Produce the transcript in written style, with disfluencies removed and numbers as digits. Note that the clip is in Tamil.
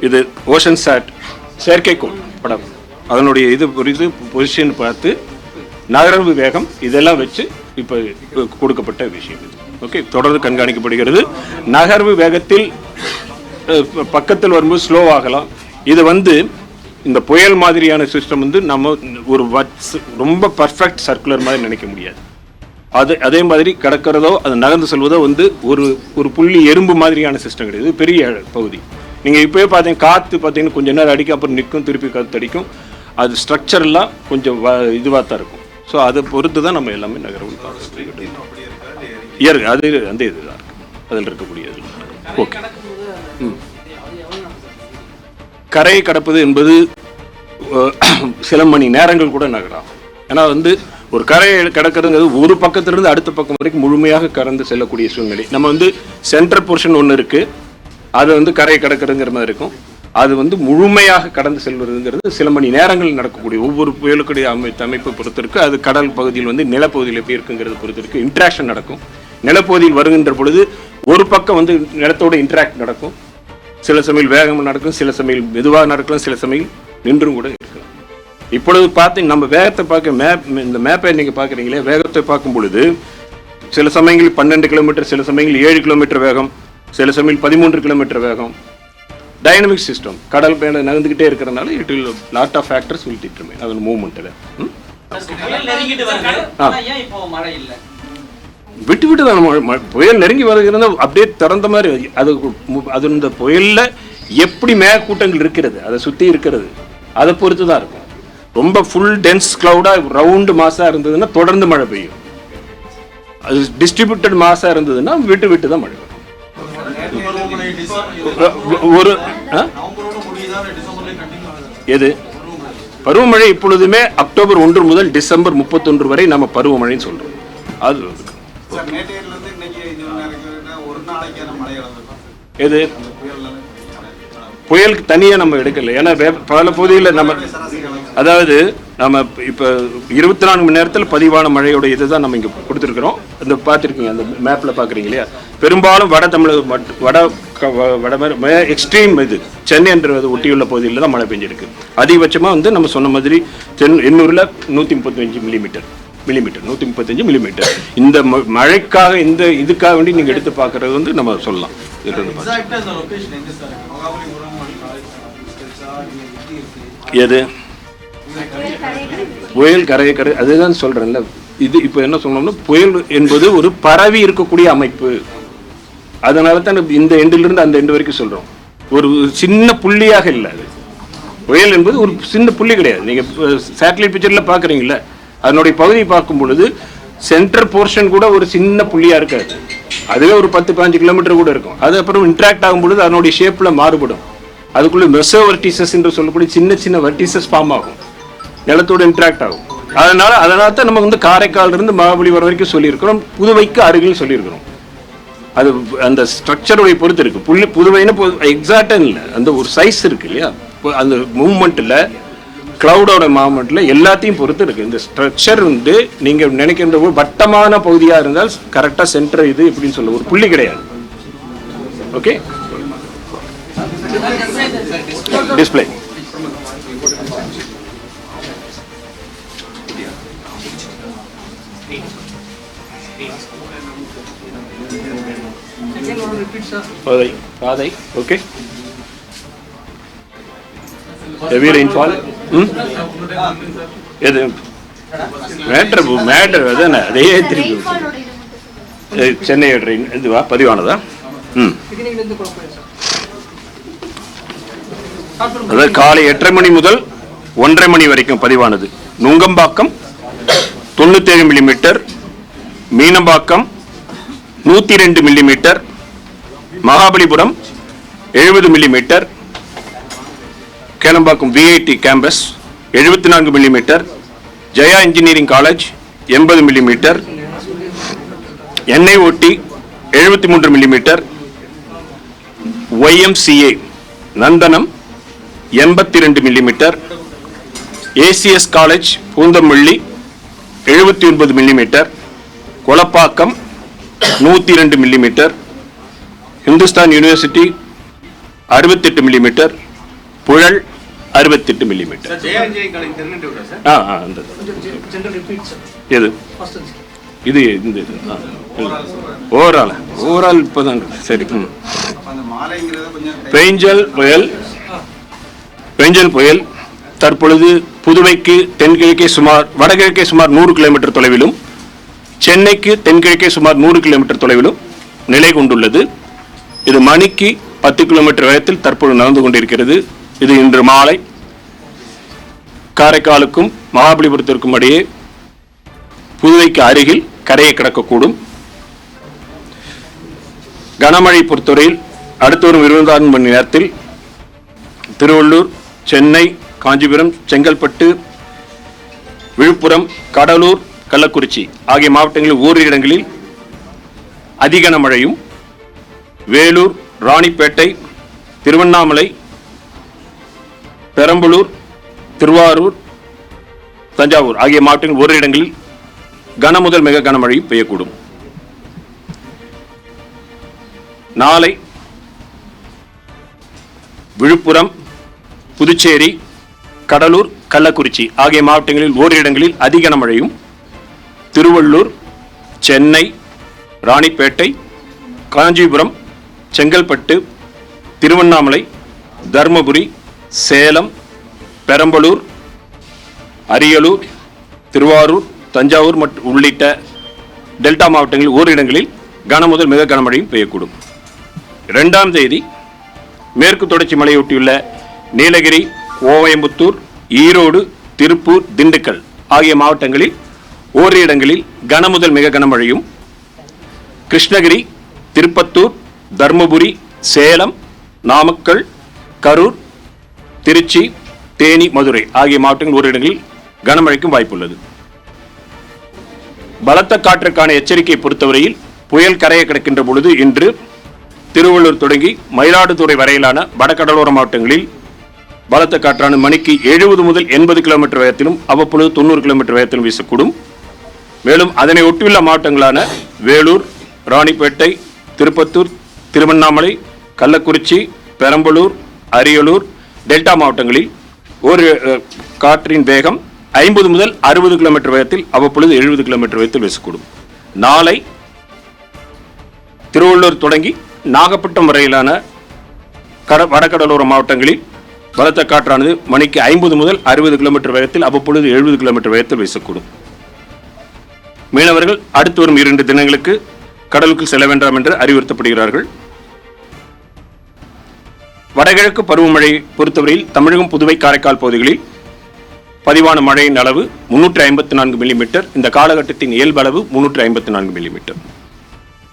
இது ஓஷன் சாட் செயற்கைக்கோள் படம், அதனுடைய இது புரிந்து பொசிஷன் பார்த்து நகர்வு வேகம் இதெல்லாம் வச்சு இப்போ கொடுக்கப்பட்ட விஷயம் இது. ஓகே, தொடர்ந்து கண்காணிக்கப்படுகிறது. நகர்வு வேகத்தில் பக்கத்தில் வரும்போது ஸ்லோ ஆகலாம். இது இந்த புயல் மாதிரியான சிஸ்டம் நம்ம ஒரு ரொம்ப பர்ஃபெக்ட் சர்க்குலர் மாதிரி நினைக்க முடியாது. அதே மாதிரி கடக்கிறதோ அது நகர்ந்து செல்வதோ ஒரு புள்ளி எறும்பு மாதிரியான சிஸ்டம் கிடையாது. பெரிய பகுதி. நீங்கள் இப்போயே பார்த்தீங்க, காற்று பார்த்தீங்கன்னா கொஞ்சம் நேரம் அடிக்கும், அப்புறம் நிற்கும், திருப்பி காற்று அடிக்கும். அது ஸ்ட்ரக்சர்லாம் கொஞ்சம் இதுவாக தான் இருக்கும். ஸோ அதை பொறுத்து தான் நம்ம எல்லாமே நகர்வு பார்த்துட்டு அது அந்த இதுதான் இருக்கு, அதில் இருக்கக்கூடியது. ஓகே, கரையை கடப்பது என்பது சில மணி நேரங்கள் கூட நகராகும். ஏன்னா ஒரு கரையை கடக்கிறதுங்கிறது ஒரு பக்கத்திலிருந்து அடுத்த பக்கம் வரைக்கும் முழுமையாக கடந்து செல்லக்கூடிய சூழ்நிலை. நம்ம சென்ட்ரல் போர்ஷன் ஒன்று இருக்கு, அது கரையை கடக்கிறதுங்கிற மாதிரி இருக்கும். அது முழுமையாக கடந்து செல்வதுங்கிறது சில மணி நேரங்கள் நடக்கக்கூடிய ஒவ்வொரு புயலுக்குடைய அமைப்பை பொறுத்து இருக்கு. அது கடல் பகுதியில் நிலப்பகுதியில் எப்படி இருக்குங்கிறது பொறுத்து இருக்கு. இன்ட்ராக்ஷன் நடக்கும். நிலப்பகுதியில் வருகின்ற பொழுது ஒரு பக்கம் நிலத்தோட இன்ட்ராக்ட் நடக்கும். சில சமயம் வேகம் நடக்கும், சில சமயம் மெதுவாக நடக்கலாம், சில சமயம் நின்றும் கூட இருக்கலாம். இப்பொழுது பார்த்து நம்ம வேகத்தை பார்க்க இந்த மேப்பை நீங்கள் பார்க்குறீங்களே, வேகத்தை பார்க்கும் பொழுது சில சமயங்களில் 12 கிலோமீட்டர், சில சமயங்களில் 7 கிலோமீட்டர் வேகம், சில சமயம் 13 கிலோமீட்டர் வேகம். டைனமிக் சிஸ்டம், கடல் மேலே நகர்ந்துக்கிட்டே இருக்கிறதுனால it will lot of factors will determine அதோட மூவ்மெண்ட்டில். விட்டு விட்டு தான் புயல் நெருங்கி வருகிறது, அப்படியே திறந்த மாதிரி. அது இந்த புயலில் எப்படி மேகக்கூட்டங்கள் இருக்கிறது, அதை சுற்றி இருக்கிறது, அதை பொறுத்து தான் இருக்கும். ரொம்ப ஃபுல் டென்ஸ் கிளவுடாக ரவுண்டு மாசாக இருந்ததுன்னா தொடர்ந்து மழை பெய்யும். அது டிஸ்ட்ரிபியூட்டட் மாசாக இருந்ததுன்னா விட்டு விட்டு தான் மழை வரும். ஒரு எது பருவமழை இப்பொழுதுமே அக்டோபர் 1 முதல் டிசம்பர் 31 வரை நம்ம பருவமழைன்னு சொல்றோம். அது எது புயலுக்கு தனியாக நம்ம எடுக்கல. ஏன்னா பல பகுதியில் நம்ம நம்ம இப்போ 24 மணி நேரத்தில் பதிவான மழையோட இதுதான் நம்ம இங்கே கொடுத்துருக்குறோம். இந்த பார்த்துருக்கீங்க, அந்த மேப்பில் பார்க்குறீங்க இல்லையா, பெரும்பாலும் வட தமிழக வட எக்ஸ்ட்ரீம் இது சென்னை என்ற ஒட்டியுள்ள பகுதியில் தான் மழை பெஞ்சிருக்கு. அதிகபட்சமாக நம்ம சொன்ன மாதிரி எண்ணூரில் 135 மில்லிமீட்டர் 135 மில்லிமீட்டர். இந்த மழைக்காக இந்த இதுக்காக வேண்டி நீங்கள் எடுத்து பார்க்குறது நம்ம சொல்லலாம். எது புயல் கரை அதுதான் சொல்றேன்ல. இது இப்போ என்ன சொன்னோம்னா, புயல் என்பது ஒரு பரவி இருக்கக்கூடிய அமைப்பு. அதனால தான் இந்த எண்டிலிருந்து அந்த எண்டு வரைக்கும் சொல்றோம். ஒரு சின்ன புள்ளியாக இல்லை. அது புயல் என்பது ஒரு சின்ன புள்ளி கிடையாது. நீங்க சேட்டலைட் பிக்சர்ல பாக்குறீங்களா, அதனுடைய பகுதியை பார்க்கும் பொழுது சென்டர் போர்ஷன் கூட ஒரு சின்ன புள்ளியா இருக்காது. அதுவே ஒரு 10-15 கிலோமீட்டர் கூட இருக்கும். அது அப்புறம் இன்ட்ராக்ட் ஆகும் பொழுது அதனுடைய ஷேப்ல மாறுபடும். அதுக்குள்ள மெசோ வெர்டிசஸ் என்று சொல்லக்கூடிய சின்ன சின்ன வெர்டிசஸ் ஃபார்ம் ஆகும், நிலத்தோடு இன்ட்ராக்ட் ஆகும். அதனால தான் நம்ம காரைக்கால் இருந்து மகாபலிபுரம் வரைக்கும் சொல்லியிருக்கிறோம், புதுவைக்கு அருகில் சொல்லியிருக்கிறோம். அது அந்த ஸ்ட்ரக்சருடைய பொறுத்து இருக்கு. புதுவைன்னு எக்ஸாக்டா இல்லை, அந்த ஒரு சைஸ் இருக்கு இல்லையா, அந்த மூவ்மெண்ட்ல கிளவுடோட மூவ்மெண்ட்ல எல்லாத்தையும் பொறுத்து இருக்கு. இந்த ஸ்ட்ரக்சர் நீங்க நினைக்கின்ற ஒரு வட்டமான பகுதியா இருந்தால் கரெக்டா சென்டர் இது இப்படின்னு சொல்ல ஒரு புள்ளி கிடையாது. ஓகே, டிஸ்பிளே பாதை. Okay, heavy rainfall. எது மேட்டர் அதானே, அதே திருப்பி சென்னை ட்ரெயின் இதுவா பதிவானதா? அதாவது காலை 8:30 மணி முதல் 1:30 மணி வரைக்கும் பதிவானது. Nungambakkam 97 millimetre, Meenambakkam 102 millimetre, Mahabalipuram 70 millimetre, Kelambakkam VIT campus 74 millimetre, Jaya engineering college 80 millimetre, NIOT 73 millimetre, YMCA நந்தனம் 82 millimetre, ACS college Poonamallee 79 millimetre, Kolapakkam 102 millimetre, Hindustan university 68 millimetre, Puzhal 68 millimetre. எது இது இந்த ஓவரால் இப்போதான் சரி. பெஞ்சல் புயல் தற்பொழுது புதுவைக்கு தென்கிழக்கே வடகிழக்கே சுமார் 100 கிலோமீட்டர் தொலைவிலும் சென்னைக்கு தென்கிழக்கே சுமார் 100 கிலோமீட்டர் தொலைவிலும் நிலை கொண்டுள்ளது. இது மணிக்கு 10 கிலோமீட்டர் வேகத்தில் தற்பொழுது நடந்து கொண்டிருக்கிறது. இது இன்று மாலை காரைக்காலுக்கும் மகாபலிபுரத்திற்கும் இடையே புதுவைக்கு அருகில் கரையை கடக்கக்கூடும். கனமழை பொறுத்தவரையில் அடுத்து வரும் 24 மணி நேரத்தில் திருவள்ளூர், சென்னை, காஞ்சிபுரம், செங்கல்பட்டு, விழுப்புரம், கடலூர், கள்ளக்குறிச்சி ஆகிய மாவட்டங்களில் ஓரிரு இடங்களில் அதிகன மழையும், வேலூர், ராணிப்பேட்டை, திருவண்ணாமலை, பெரம்பலூர், திருவாரூர், தஞ்சாவூர் ஆகிய மாவட்டங்களில் ஓரிரு இடங்களில் கன முதல் மிக கனமழையும் பெய்யக்கூடும். நாளை விழுப்புரம், புதுச்சேரி, கடலூர், கள்ளக்குறிச்சி ஆகிய மாவட்டங்களில் ஓரிரு இடங்களில் அதிகன மழையும், திருவள்ளூர், சென்னை, ராணிப்பேட்டை, காஞ்சிபுரம், செங்கல்பட்டு, திருவண்ணாமலை, தர்மபுரி, சேலம், பெரம்பலூர், அரியலூர், திருவாரூர், தஞ்சாவூர் மற்றும் உள்ளிட்ட டெல்டா மாவட்டங்களில் ஓரிரு இடங்களில் கன முதல் மிக கனமழையும் பெய்யக்கூடும். 2ஆம் தேதி மேற்கு தொடர்ச்சி மலையொட்டியுள்ள நீலகிரி, கோயம்புத்தூர், ஈரோடு, திருப்பூர், திண்டுக்கல் ஆகிய மாவட்டங்களில் ஓரிரு இடங்களில் கன முதல் மிக கனமழையும், கிருஷ்ணகிரி, திருப்பத்தூர், தர்மபுரி, சேலம், நாமக்கல், கரூர், திருச்சி, தேனி, மதுரை ஆகிய மாவட்டங்கள் ஓரிரு இடங்களில் கனமழைக்கும் வாய்ப்புள்ளது. பலத்த காற்றுக்கான எச்சரிக்கையை பொறுத்தவரையில் புயல் கரையை கடக்கின்ற பொழுது இன்று திருவள்ளூர் தொடங்கி மயிலாடுதுறை வரையிலான வடகடலோர மாவட்டங்களில் பலத்த காற்றான மணிக்கு 70 முதல் 80 கிலோமீட்டர் வேகத்திலும் அவ்வப்பொழுது 90 கிலோமீட்டர் வேகத்திலும் வீசக்கூடும். மேலும் அதனை ஒட்டியுள்ள மாவட்டங்களான வேலூர், ராணிப்பேட்டை, திருப்பத்தூர், திருவண்ணாமலை, கள்ளக்குறிச்சி, பெரம்பலூர், அரியலூர், டெல்டா மாவட்டங்களில் ஒரு காற்றின் வேகம் 50 முதல் 60 கிலோமீட்டர் வேகத்தில் அவ்வப்பொழுது 70 கிலோமீட்டர் வேகத்தில் வீசக்கூடும். நாளை திருவள்ளூர் தொடங்கி நாகப்பட்டினம் வரையிலான வடகடலோர மாவட்டங்களில் பலத்த காற்றானது மணிக்கு 50 முதல் 60 கிலோமீட்டர் வேகத்தில் அவ்வப்பொழுது 70 கிலோமீட்டர் வேகத்தில் வீசக்கூடும். மீனவர்கள் அடுத்து வரும் 2 தினங்களுக்கு கடலுக்கு செல்ல வேண்டாம் என்று அறிவுறுத்தப்படுகிறார்கள். வடகிழக்கு பருவமழை பொறுத்தவரையில் தமிழகம், புதுவை, காரைக்கால் பகுதிகளில் பதிவான மழையின் அளவு 354 மில்லிமீட்டர். இந்த காலகட்டத்தின் இயல்பு அளவு 354 மில்லிமீட்டர்.